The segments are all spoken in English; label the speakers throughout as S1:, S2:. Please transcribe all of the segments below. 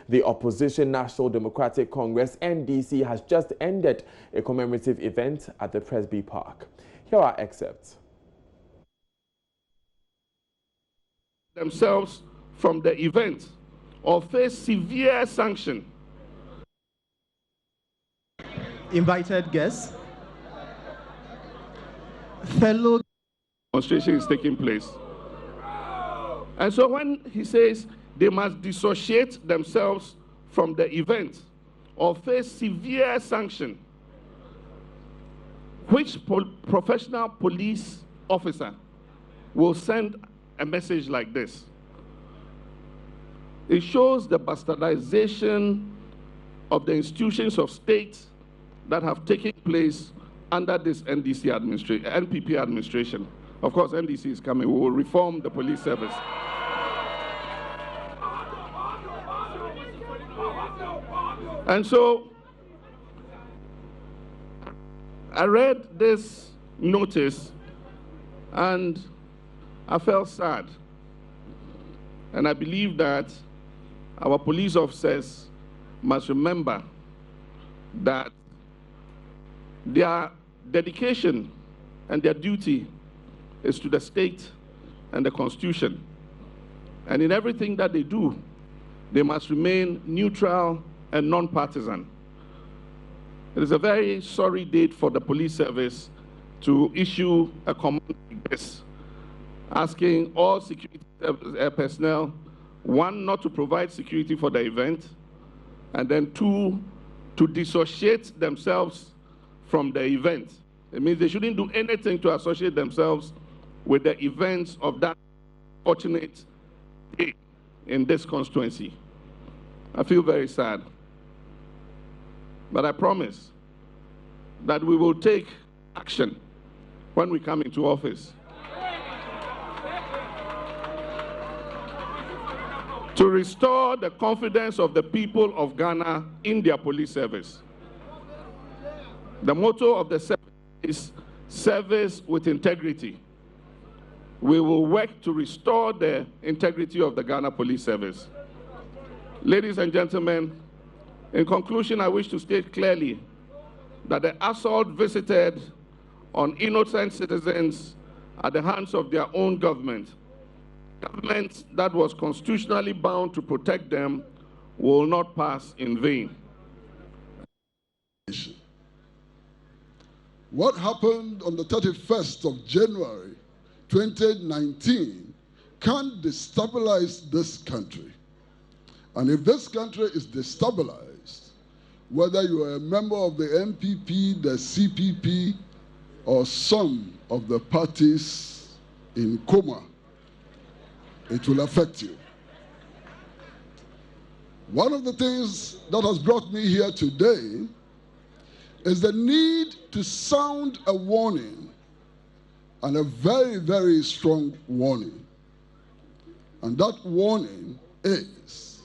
S1: The opposition National Democratic Congress, NDC, has just ended a commemorative event at the Presby Park. Here are excerpts.
S2: Themselves from the event or face severe sanction.
S3: Invited guests, fellow
S2: demonstration is taking place. And so when he says they must dissociate themselves from the event or face severe sanction, which professional police officer will send a message like this? It shows the bastardization of the institutions of state that have taken place under this NPP administration. Of course, NDC is coming. We will reform the police service. And so, I read this notice and I felt sad. And I believe that our police officers must remember that their dedication and their duty is to the state and the Constitution. And in everything that they do, they must remain neutral and non-partisan. It is a very sorry date for the police service to issue a command like this, asking all security personnel, one, not to provide security for the event, and then two, to dissociate themselves from the event. It means they shouldn't do anything to associate themselves with the events of that fortunate day in this constituency. I feel very sad. But I promise that we will take action when we come into office to restore the confidence of the people of Ghana in their police service. The motto of the service is service with integrity. We will work to restore the integrity of the Ghana Police Service. Ladies and gentlemen, in conclusion, I wish to state clearly that the assault visited on innocent citizens at the hands of their own government that was constitutionally bound to protect them, will not pass in vain.
S4: What happened on the 31st of January 2019 can destabilize this country. And if this country is destabilized, whether you are a member of the MPP, the CPP, or some of the parties in coma, it will affect you. One of the things that has brought me here today is the need to sound a warning, and a very, very strong warning. And that warning is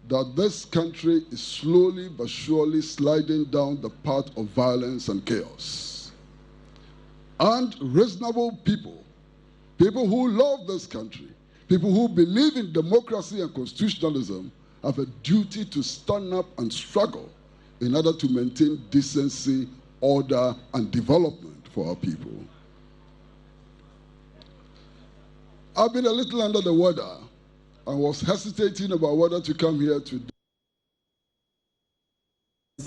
S4: that this country is slowly but surely sliding down the path of violence and chaos. And reasonable people, people who love this country, people who believe in democracy and constitutionalism, have a duty to stand up and struggle in order to maintain decency, order, and development for our people. I've been a little under the weather and was hesitating about whether to come here today.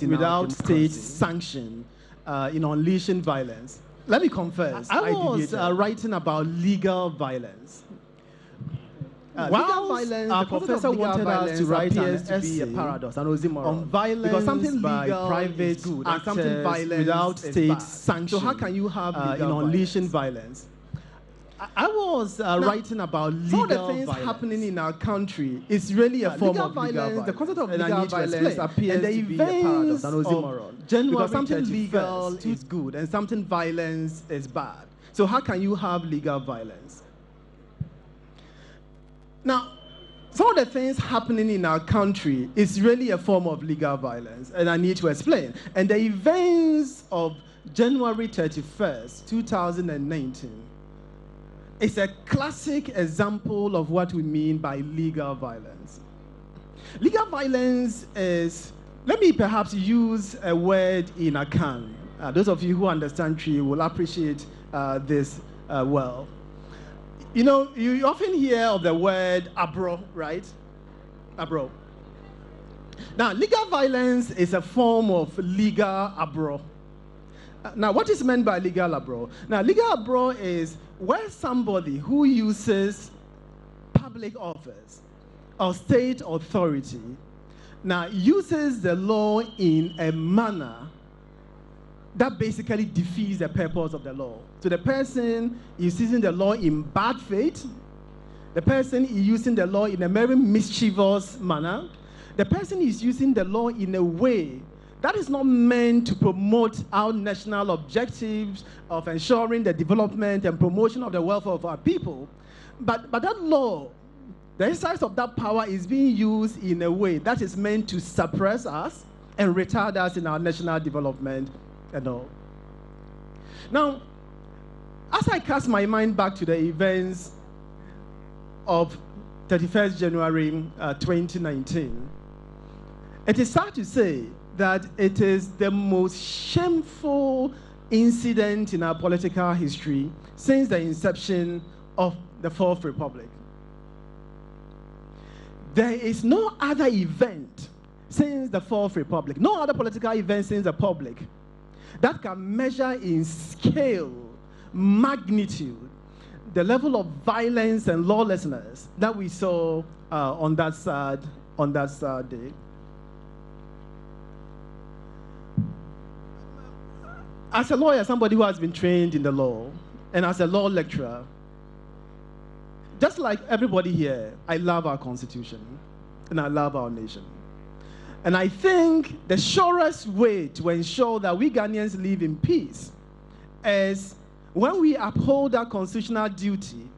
S3: Without state sanction in unleashing violence. Let me confess, I was writing about legal violence. Legal violence, the professor wanted us to write an essay a paradox, an oxymoron, on violence because something by private good and something violent without state sanction. So how can you have in unleashing violence? I was writing about legal violence. Some of the things happening in our country is really a form of legal violence. The concept of legal violence appears to be a paradox, an oxymoron. Because something legal is good and something violence is bad. So how can you have legal violence? Now, some of the things happening in our country is really a form of legal violence, and I need to explain. And the events of January 31st, 2019, is a classic example of what we mean by legal violence. Legal violence is, let me perhaps use a word in Akan. Those of you who understand Tree will appreciate this well. You know, you often hear of the word abro, right? Abro. Now, legal violence is a form of legal abro. Now, what is meant by legal abro? Now, legal abro is where somebody who uses public office or state authority now uses the law in a manner that basically defeats the purpose of the law. So the person is using the law in bad faith. The person is using the law in a very mischievous manner. The person is using the law in a way that is not meant to promote our national objectives of ensuring the development and promotion of the welfare of our people. But that law, the exercise of that power is being used in a way that is meant to suppress us and retard us in our national development and all. Now, as I cast my mind back to the events of 31st January 2019, it is sad to say that it is the most shameful incident in our political history since the inception of the Fourth Republic. There is no other event since the Fourth Republic, no other political event since the Republic that can measure in scale, magnitude, the level of violence and lawlessness that we saw on that sad day. As a lawyer, somebody who has been trained in the law, and as a law lecturer, just like everybody here, I love our Constitution, and I love our nation. And I think the surest way to ensure that we Ghanaians live in peace is when we uphold our constitutional duty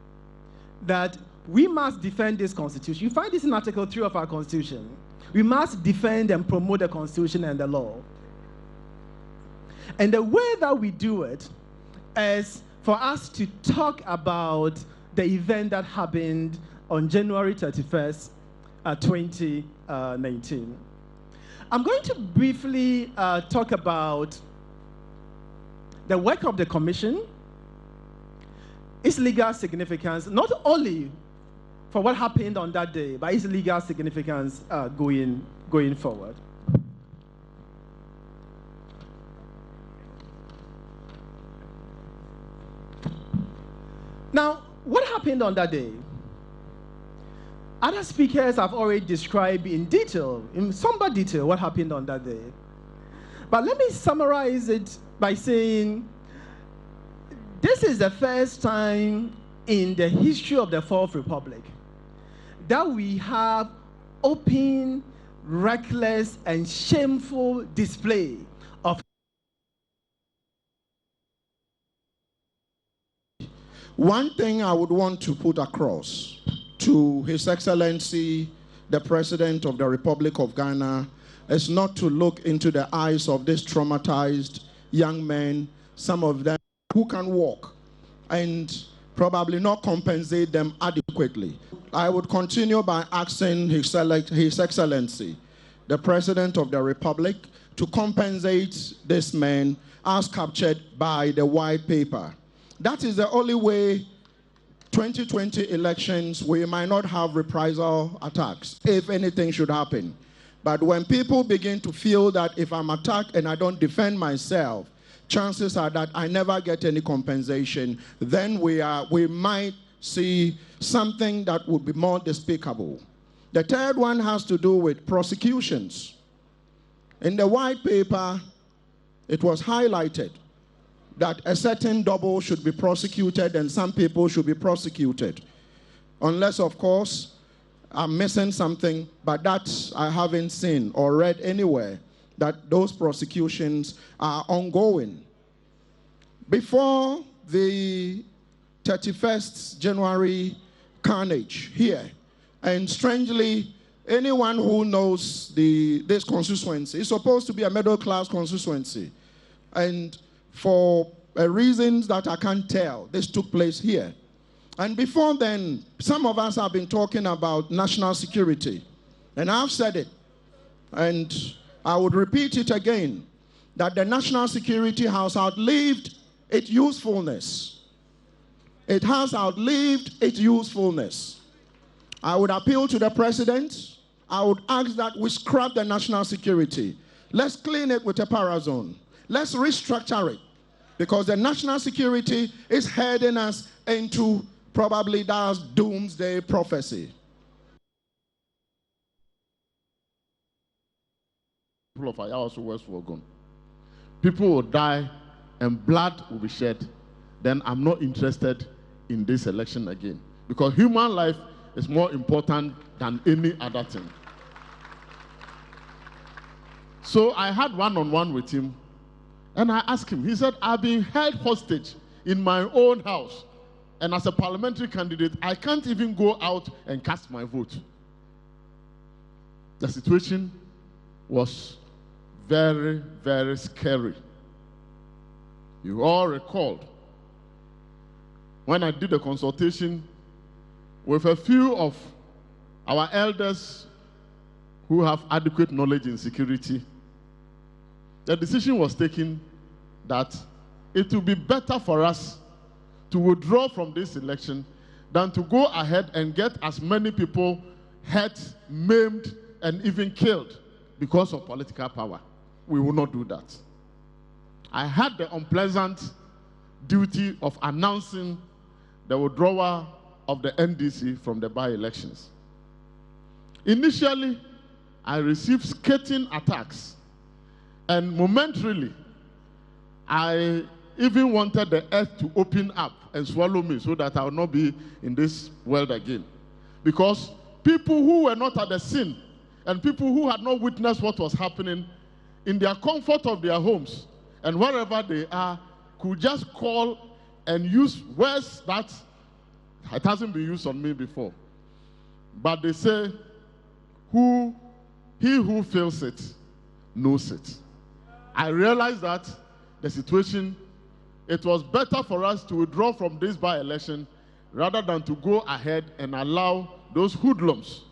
S3: that we must defend this Constitution. You find this in Article 3 of our Constitution. We must defend and promote the Constitution and the law. And the way that we do it is for us to talk about the event that happened on January 31st, 2019. I'm going to briefly talk about the work of the Commission, its legal significance, not only for what happened on that day, but its legal significance going forward. Now, what happened on that day? Other speakers have already described in detail, in somber detail, what happened on that day. But let me summarize it by saying this is the first time in the history of the Fourth Republic that we have open, reckless, and shameful display of.
S5: One thing I would want to put across to His Excellency, the President of the Republic of Ghana, is not to look into the eyes of these traumatized young men, some of them who can walk, and probably not compensate them adequately. I would continue by asking His Excellency, the President of the Republic, to compensate these men as captured by the white paper. That is the only way 2020 elections, we might not have reprisal attacks, if anything should happen. But when people begin to feel that if I'm attacked and I don't defend myself, chances are that I never get any compensation, then we might see something that would be more despicable. The third one has to do with prosecutions. In the white paper, it was highlighted that a certain double should be prosecuted and some people should be prosecuted. Unless, of course, I'm missing something, but that I haven't seen or read anywhere, that those prosecutions are ongoing. Before the 31st January carnage here, and strangely, anyone who knows this constituency is supposed to be a middle-class constituency. And for reasons that I can't tell, this took place here. And before then, some of us have been talking about national security And I've said it, and I would repeat it again, that the national security has outlived its usefulness. It has outlived its usefulness. I would appeal to the president. I would ask that we scrap the national security. Let's clean it with a parazone. Let's restructure it, because the national security is heading us into probably that doomsday prophecy.
S2: People of Ayawaso West Wogon. People will die and blood will be shed. Then I'm not interested in this election again, because human life is more important than any other thing. So I had one-on-one with him, and I asked him, he said, I've been held hostage in my own house, and as a parliamentary candidate, I can't even go out and cast my vote. The situation was very, very scary. You all recalled when I did a consultation with a few of our elders who have adequate knowledge in security. The decision was taken that it will be better for us to withdraw from this election than to go ahead and get as many people hurt, maimed, and even killed because of political power. We will not do that. I had the unpleasant duty of announcing the withdrawal of the NDC from the by-elections. Initially, I received scathing attacks, and momentarily, I even wanted the earth to open up and swallow me so that I will not be in this world again. Because people who were not at the scene and people who had not witnessed what was happening in their comfort of their homes and wherever they are could just call and use words that it hasn't been used on me before. But they say, he who feels it knows it. I realized that the situation, it was better for us to withdraw from this by-election rather than to go ahead and allow those hoodlums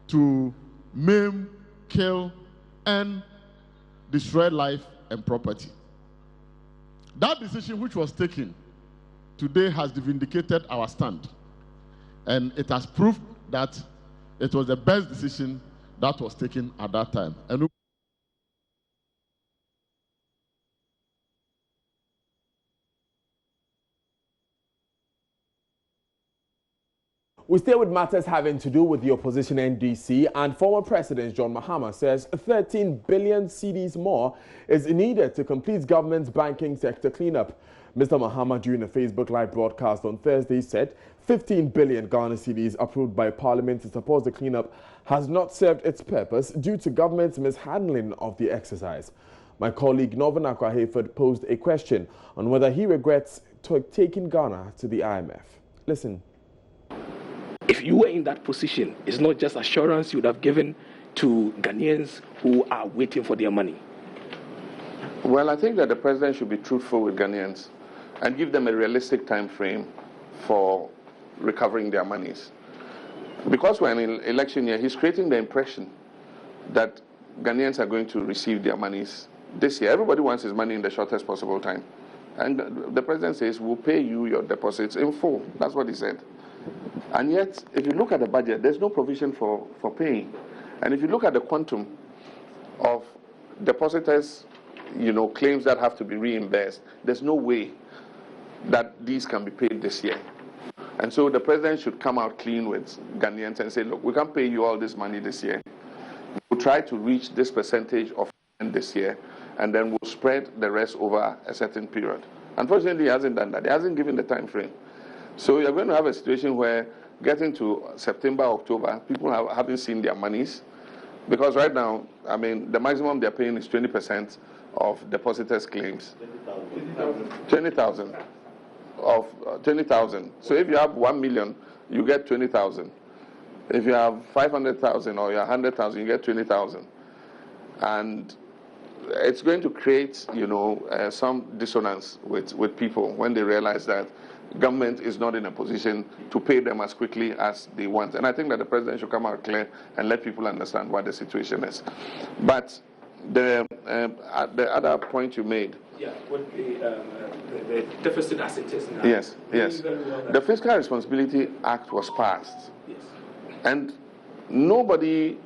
S2: to maim, kill, and destroy life and property. That decision which was taken today has vindicated our stand, and it has proved that it was the best decision that was taken at that time. And
S1: we stay with matters having to do with the opposition NDC, and former President John Mahama says 13 billion cedis more is needed to complete government's banking sector cleanup. Mr. Mahama, during a Facebook Live broadcast on Thursday, said 15 billion Ghana cedis approved by Parliament to support the cleanup has not served its purpose due to government's mishandling of the exercise. My colleague Northern Akwa Hayford posed a question on whether he regrets taking Ghana to the IMF. Listen.
S6: If you were in that position, it's not just assurance you would have given to Ghanaians who are waiting for their money.
S7: Well, I think that the president should be truthful with Ghanaians and give them a realistic time frame for recovering their monies. Because we're in an election year, he's creating the impression that Ghanaians are going to receive their monies this year. Everybody wants his money in the shortest possible time. And the president says, we'll pay you your deposits in full. That's what he said. And yet, if you look at the budget, there's no provision for paying. And if you look at the quantum of depositors, claims that have to be reimbursed, there's no way that these can be paid this year. And so the president should come out clean with Ghanaians and say, look, we can't pay you all this money this year. We'll try to reach this percentage of this year, and then we'll spread the rest over a certain period. Unfortunately, he hasn't done that. He hasn't given the time frame. So you're going to have a situation where getting to September, October, people haven't seen their monies. Because right now, the maximum they're paying is 20% of depositors' claims. 20,000 of 20,000. So if you have 1 million, you get 20,000. If you have 500,000 or you're 100,000, you get 20,000. And it's going to create, some dissonance with people when they realize that government is not in a position to pay them as quickly as they want. And I think that the president should come out clear and let people understand what the situation is. But the other point you made.
S6: Yeah, what the deficit as it is now.
S7: Yes, yes. The Fiscal Responsibility Act was passed.
S6: Yes.
S7: And nobody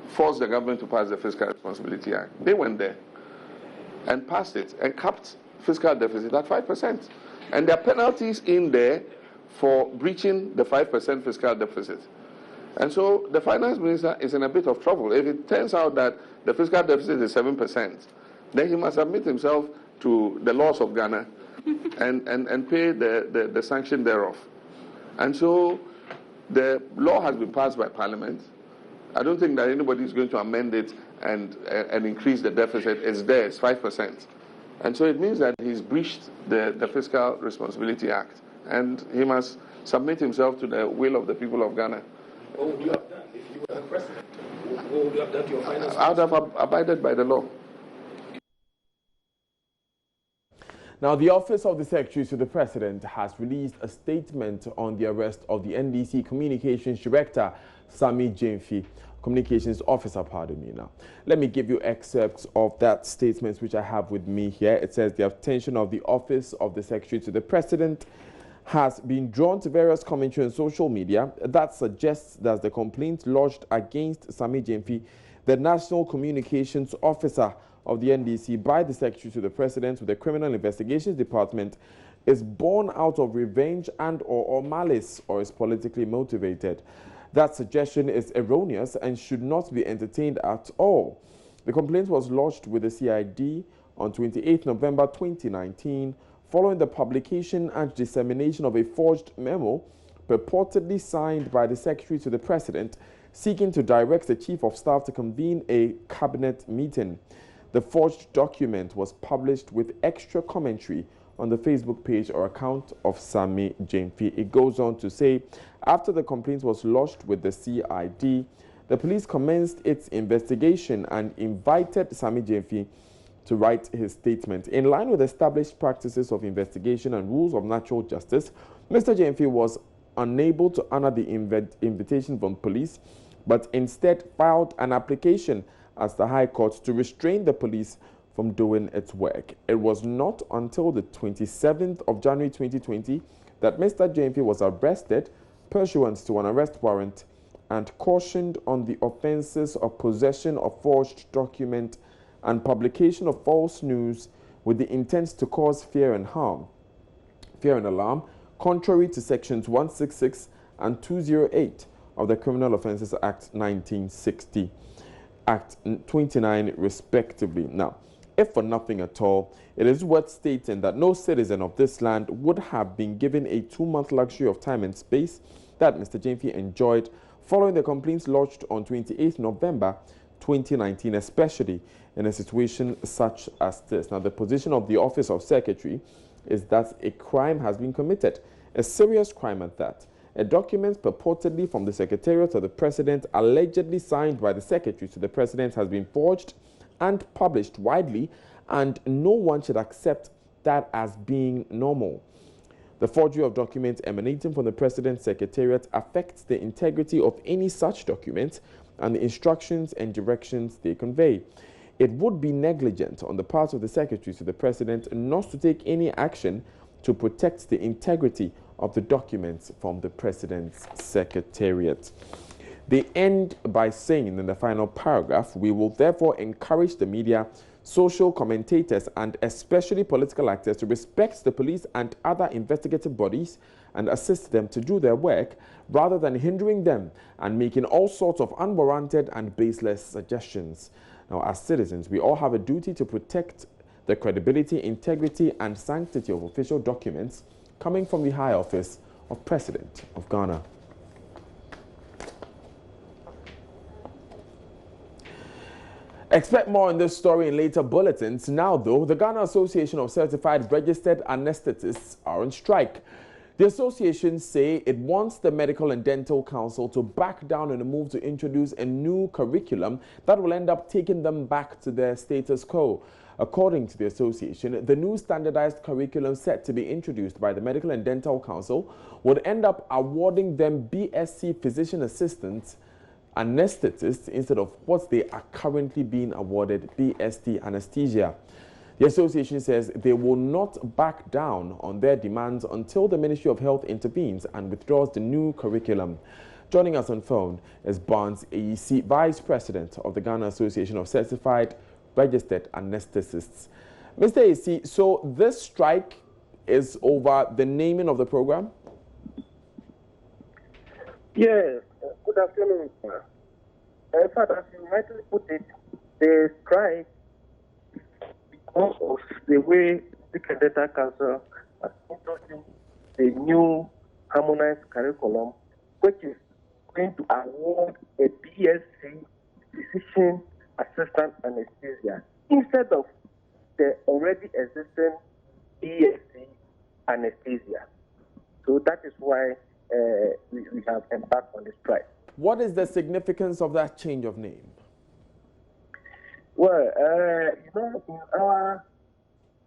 S7: forced the government to pass the Fiscal Responsibility Act. They went there and passed it and capped fiscal deficit at 5%. And there are penalties in there for breaching the 5% fiscal deficit. And so the finance minister is in a bit of trouble. If it turns out that the fiscal deficit is 7%, then he must submit himself to the laws of Ghana and pay the sanction thereof. And so the law has been passed by Parliament. I don't think that anybody is going to amend it and increase the deficit. It's there, it's 5%. And so it means that he's breached the Fiscal Responsibility Act, and he must submit himself to the will of the people of Ghana.
S6: What would you have done if you were the president? What would you have done to your finance?
S7: I would have abided by the law.
S1: Now, the Office of the Secretary to the President has released a statement on the arrest of the NDC Communications Director, Sammy Gyamfi. Communications Officer, pardon me now. Let me give you excerpts of that statement which I have with me here. It says the attention of the Office of the Secretary to the President has been drawn to various commentary on social media that suggests that the complaint lodged against Sammy Gyamfi, the National Communications Officer of the NDC, by the Secretary to the President with the Criminal Investigations Department is born out of revenge and/or malice, or is politically motivated. That suggestion is erroneous and should not be entertained at all. The complaint was lodged with the CID on 28 November 2019 following the publication and dissemination of a forged memo purportedly signed by the Secretary to the President seeking to direct the Chief of Staff to convene a cabinet meeting. The forged document was published with extra commentary on the Facebook page or account of Sammy Gyamfi. It goes on to say, after the complaint was lodged with the CID, the police commenced its investigation and invited Sammy Gyamfi to write his statement. In line with established practices of investigation and rules of natural justice, Mr. Gyamfi was unable to honor the invitation from police, but instead filed an application as the High Court to restrain the police from doing its work. It was not until the 27th of January 2020 that Mr. Gyamfi was arrested pursuant to an arrest warrant and cautioned on the offenses of possession of forged document and publication of false news with the intent to cause fear and alarm, contrary to sections 166 and 208 of the Criminal Offences Act 1960, Act 29 respectively. Now, if for nothing at all, it is worth stating that no citizen of this land would have been given a 2-month luxury of time and space that Mr. Gyamfi enjoyed following the complaints lodged on 28 November 2019, especially in a situation such as this. Now, the position of the Office of Secretary is that a crime has been committed, a serious crime at that. A document purportedly from the Secretariat of the President, allegedly signed by the Secretary to the President, has been forged and published widely, and no one should accept that as being normal. The forgery of documents emanating from the President's Secretariat affects the integrity of any such document and the instructions and directions they convey. It would be negligent on the part of the Secretary to the President not to take any action to protect the integrity of the documents from the President's Secretariat. They end by saying in the final paragraph, we will therefore encourage the media, social commentators, and especially political actors to respect the police and other investigative bodies and assist them to do their work rather than hindering them and making all sorts of unwarranted and baseless suggestions. Now, as citizens, we all have a duty to protect the credibility, integrity, and sanctity of official documents coming from the High Office of President of Ghana. Expect more on this story in later bulletins. Now, though, the Ghana Association of Certified Registered Anesthetists are on strike. The association say it wants the Medical and Dental Council to back down on a move to introduce a new curriculum that will end up taking them back to their status quo. According to the association, the new standardized curriculum set to be introduced by the Medical and Dental Council would end up awarding them BSc physician assistants, anesthetists, instead of what they are currently being awarded, BSc anesthesia. The association says they will not back down on their demands until the Ministry of Health intervenes and withdraws the new curriculum. Joining us on phone is Barnes AEC, Vice President of the Ghana Association of Certified Registered Anesthetists. Mr. AEC, so this strike is over the naming of the program?
S8: Yes, good afternoon, sir. In fact, as you rightly put it, the strike, because of the way the Data Council has introduced the new harmonized curriculum, which is going to award a BSc physician assistant anesthesia instead of the already existing BSc anesthesia. So that is why we have embarked on the strike.
S1: What is the significance of that change of name?
S8: Well, in our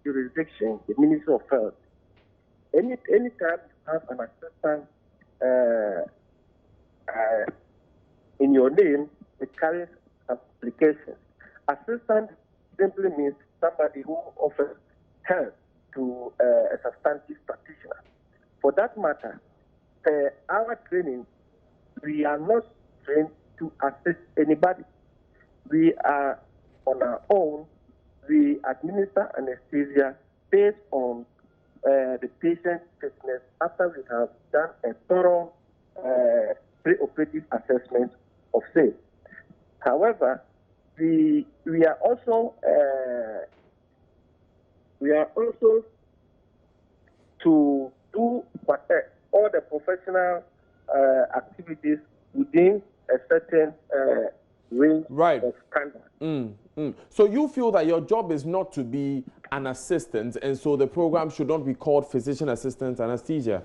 S8: jurisdiction, the Ministry of Health, anytime you have an assistant in your name, it carries applications. Assistant simply means somebody who offers help to a substantive practitioner. For that matter, our training, we are not trained to assist anybody. We are on our own. We administer anesthesia based on the patient's fitness after we have done a thorough pre-operative assessment of same. However, we are also to do all the professional activities within a certain range of standards.
S1: So you feel that your job is not to be an assistant, and so the program should not be called physician assistant anesthesia?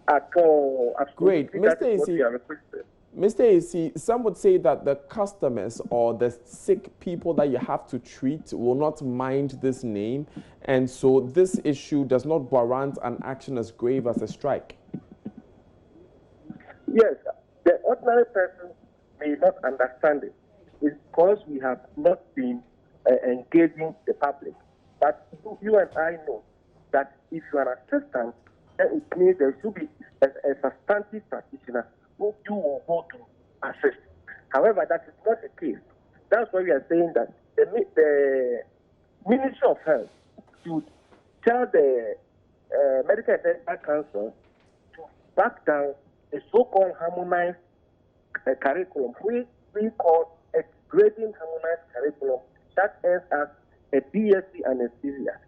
S8: At all.
S1: Great. Mr. AC, some would say that the customers or the sick people that you have to treat will not mind this name, and so this issue does not warrant an action as grave as a strike.
S8: Yes, the ordinary person may not understand it. It's because we have not been engaging the public. But you and I know that if you are an assistant, then it means there should be a substantive practitioner who you will go to assist. However, that is not the case. That's why we are saying that the Ministry of Health should tell the Medical and Dental Council to back down a so-called harmonized curriculum, which we call a grading harmonized curriculum that ends as a BSc anesthesia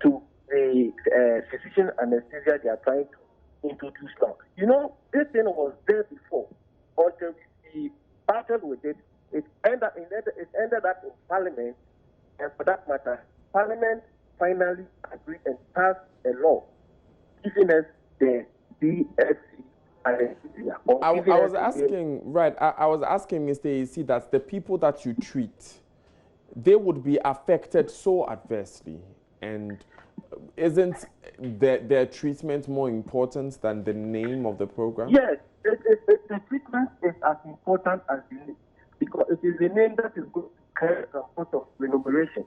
S8: to the physician anesthesia they are trying to introduce now. You know, this thing was there before until we battled with it. It ended up in Parliament, and for that matter, Parliament finally agreed and passed a law giving us the BSc anesthesia.
S1: I was asking, I was asking Mr. AC that the people that you treat, they would be affected so adversely, and isn't their treatment more important than the name of the program?
S8: Yes, the treatment is as important as the name, because it is the name that is going to carry some sort of remuneration.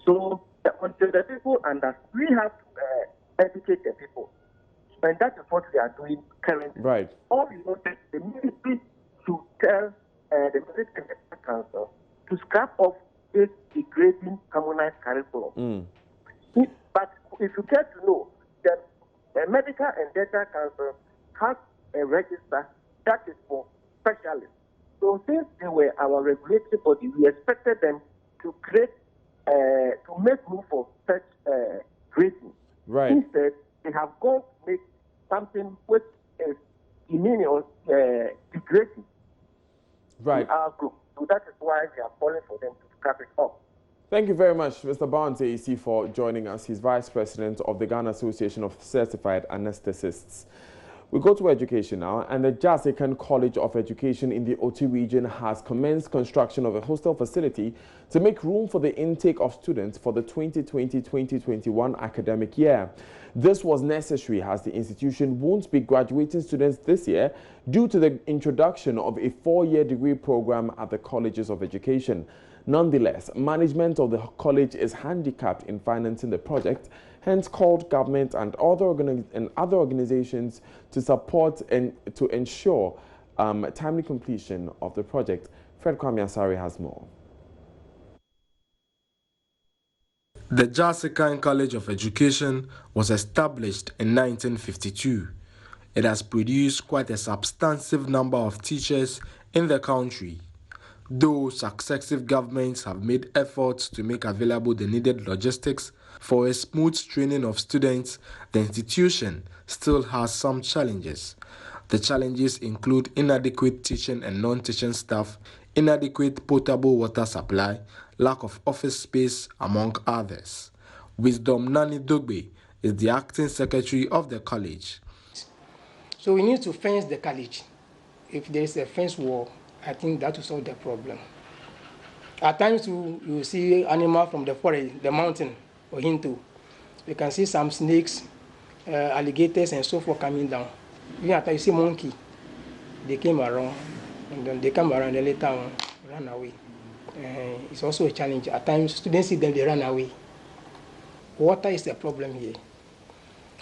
S8: So until the people understand, we have to educate the people, and that is what we are doing currently.
S1: Right.
S8: All we want is the ministry to tell the Medical and Dental Council to scrap off this degrading harmonized curriculum. But if you care to know, that the Medical and Dental Council has a register that is for specialists. So since they were our regulatory body, we expected them to create, to make room for such grading.
S1: Right.
S8: Instead, they have gone to make something which is demeaning, degrading to our group. So that is why we are calling for them to scrap it off.
S1: Thank you very much, Mr. Barnes AC, for joining us. He's Vice President of the Ghana Association of Certified Anesthetists. We go to education now, and the Jasikan College of Education in the Oti region has commenced construction of a hostel facility to make room for the intake of students for the 2020-2021 academic year. This was necessary as the institution won't be graduating students this year due to the introduction of a 4-year degree program at the colleges of education. Nonetheless, management of the college is handicapped in financing the project, hence called government and other organizations to support and to ensure timely completion of the project. Fred Kwame Asari has more.
S9: The Jasikan College of Education was established in 1952. It has produced quite a substantive number of teachers in the country. Though successive governments have made efforts to make available the needed logistics for a smooth training of students, the institution still has some challenges. The challenges include inadequate teaching and non-teaching staff, inadequate potable water supply, lack of office space, among others. Wisdom Nani Dogbe is the acting secretary of the college.
S10: So we need to fence the college. If there is a fence wall, I think that will solve the problem. At times you see animals from the forest, the mountain, or into. You can see some snakes, alligators, and so forth coming down. Even after you see monkey, they came around, and then they come around and later on run away. It's also a challenge. At times students see them, they run away. Water is the problem here.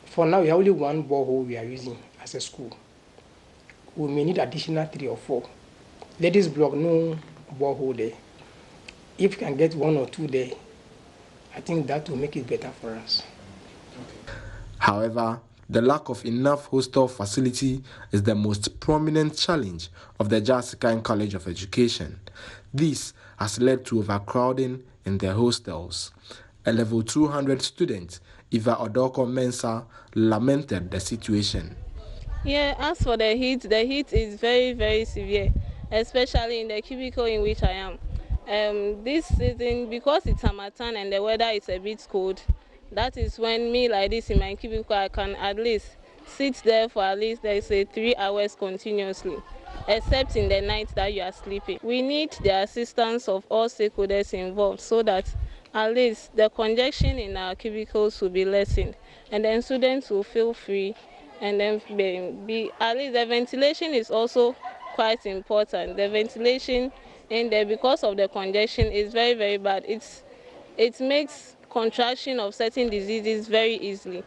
S10: For now, we have only one borehole we are using as a school. We may need additional 3 or 4. Ladies block, no borehole there. If you can get 1 or 2 there, I think that will make it better for us.
S9: However, the lack of enough hostel facility is the most prominent challenge of the Jasikan College of Education. This has led to overcrowding in their hostels. A level 200 student, Eva Odoko Mensah, lamented the situation.
S11: Yeah, as for the heat is very, very severe, especially in the cubicle in which I am. This season, because it's summertime and the weather is a bit cold, that is when me like this in my cubicle, I can at least sit there for at least, let's say, 3 hours continuously, except in the night that you are sleeping. We need the assistance of all stakeholders involved so that at least the congestion in our cubicles will be lessened, and then students will feel free, and then be at least the ventilation is also quite important. The ventilation in there, because of the congestion, is very, very bad. It makes contraction of certain diseases very easily.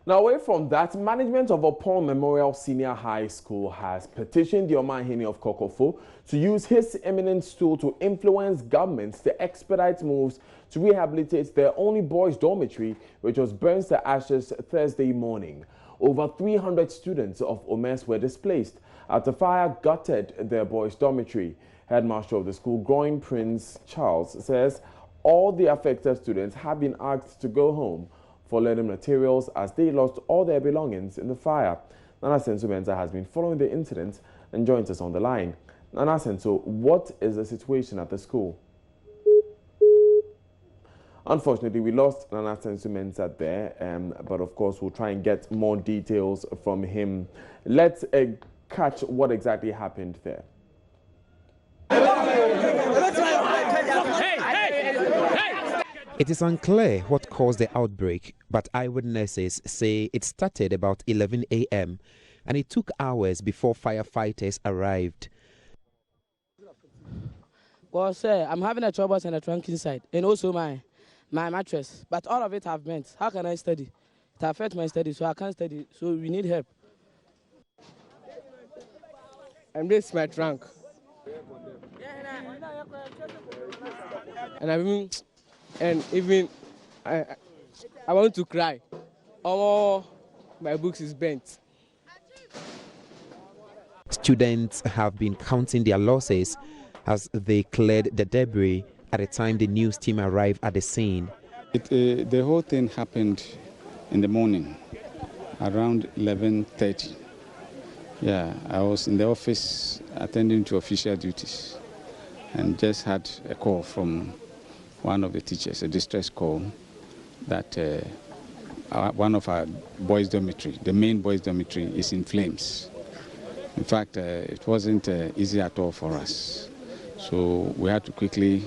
S1: Now, away from that, management of Opon Memorial Senior High School has petitioned the Omahini of Kokofo to use his eminent stool to influence governments to expedite moves to rehabilitate their only boys' dormitory, which was burnt to ashes Thursday morning. Over 300 students of Omes were displaced after fire gutted their boys' dormitory. Headmaster of the school, Groin Prince Charles, says all the affected students have been asked to go home for learning materials as they lost all their belongings in the fire. Nana Senso Mensa has been following the incident and joins us on the line. Nana Senso, what is the situation at the school? Unfortunately, we lost Nana Senso Mensa there, but of course we'll try and get more details from him. Let's catch what exactly happened there.
S12: It is unclear what caused the outbreak, but eyewitnesses say it started about 11 a.m. and it took hours before firefighters arrived.
S13: Well, sir, I'm having a trouble in the trunk inside and also my mattress, but all of it have bent. How can I study? It affects my study, so I can't study, so we need help.
S14: And this is my trunk. And I want to cry. All my books is bent.
S12: Students have been counting their losses as they cleared the debris at the time the news team arrived at the scene.
S15: The whole thing happened in the morning, around 11:30. Yeah, I was in the office attending to official duties. and just had a call from one of the teachers, a distress call, that one of our boys' dormitory, the main boys' dormitory, is in flames. In fact, it wasn't easy at all for us. So we had to quickly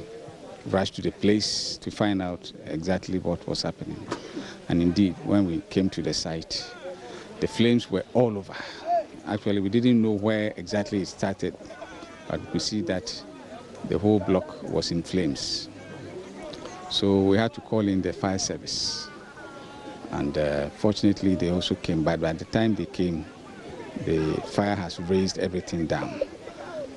S15: rush to the place to find out exactly what was happening. And indeed, when we came to the site, the flames were all over. Actually, we didn't know where exactly it started, but we see that the whole block was in flames. So we had to call in the fire service. And fortunately, they also came, but by the time they came, the fire has raised everything down.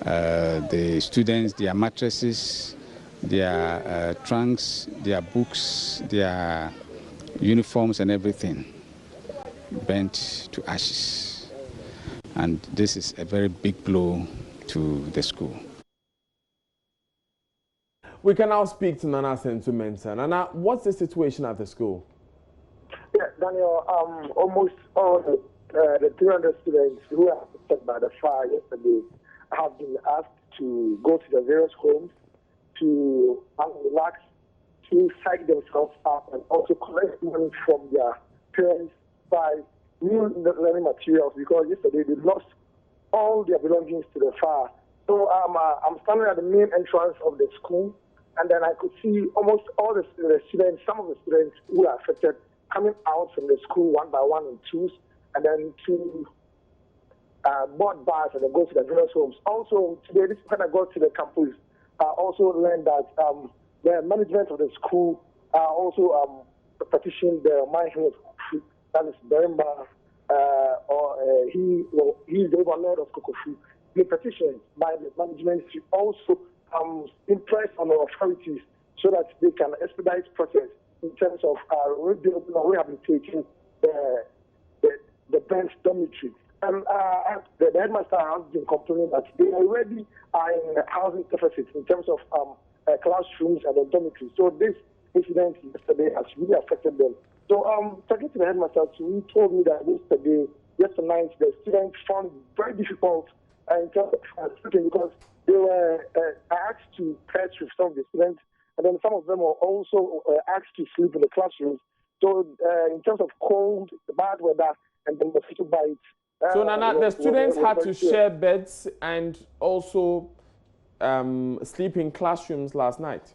S15: The students, their mattresses, their trunks, their books, their uniforms and everything burnt to ashes. And this is a very big blow to the school.
S1: We can now speak to Nana Sentumensah. Nana, what's the situation at the school?
S16: Yeah, Daniel, almost all the 300 students who were affected by the fire yesterday have been asked to go to the various homes to relax, to psych themselves up, and also collect money from their parents by new learning materials, because yesterday they lost all their belongings to the fire. So I'm standing at the main entrance of the school, and then I could see almost all the students, some of the students who are affected, coming out from the school one by one in twos, and then to board bars and then go to the various homes. Also, today, when I got to the campus, I also learned that the management of the school also petitioned the Mindful, that is Berimba, he's the overlord of Kokofu. The petition by the management to also impress on the authorities so that they can expedite process in terms of rehabilitating the bench dormitory. And the headmaster has been complaining that they already are in housing deficit in terms of classrooms and the dormitory. So this incident yesterday has really affected them. So talking to the headmaster, he told me that yesterday night, the students found it very difficult in terms of sleeping, because they were asked to press with some of the students, and then some of them were also asked to sleep in the classrooms. So in terms of cold, bad weather, and then mosquito bites.
S1: So Nana, the students had to share beds and also sleep in classrooms last night.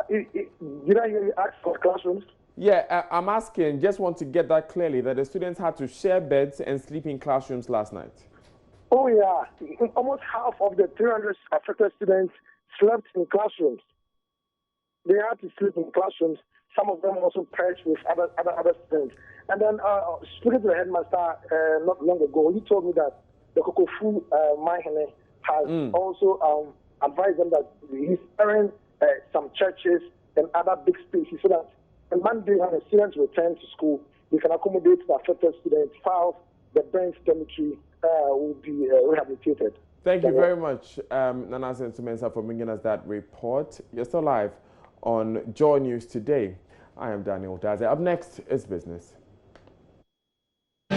S16: Did I hear you ask for classrooms?
S1: Yeah, I'm asking, just want to get that clearly, that the students had to share beds and sleep in classrooms last night.
S16: Oh yeah, almost half of the 300 affected students slept in classrooms. They had to sleep in classrooms. Some of them also perished with other students. And then speaking to the headmaster not long ago, he told me that the Kokofu Mahene has also advised them that he's sparing some churches and other big spaces so that on Monday, when the students return to school, they can accommodate the affected students. Files the bench dormitory will be rehabilitated.
S1: Thank you very much, Nana Sentumensah, for bringing us that report. You're still live on Joy News today. I am Daniel Daze. Up next is business.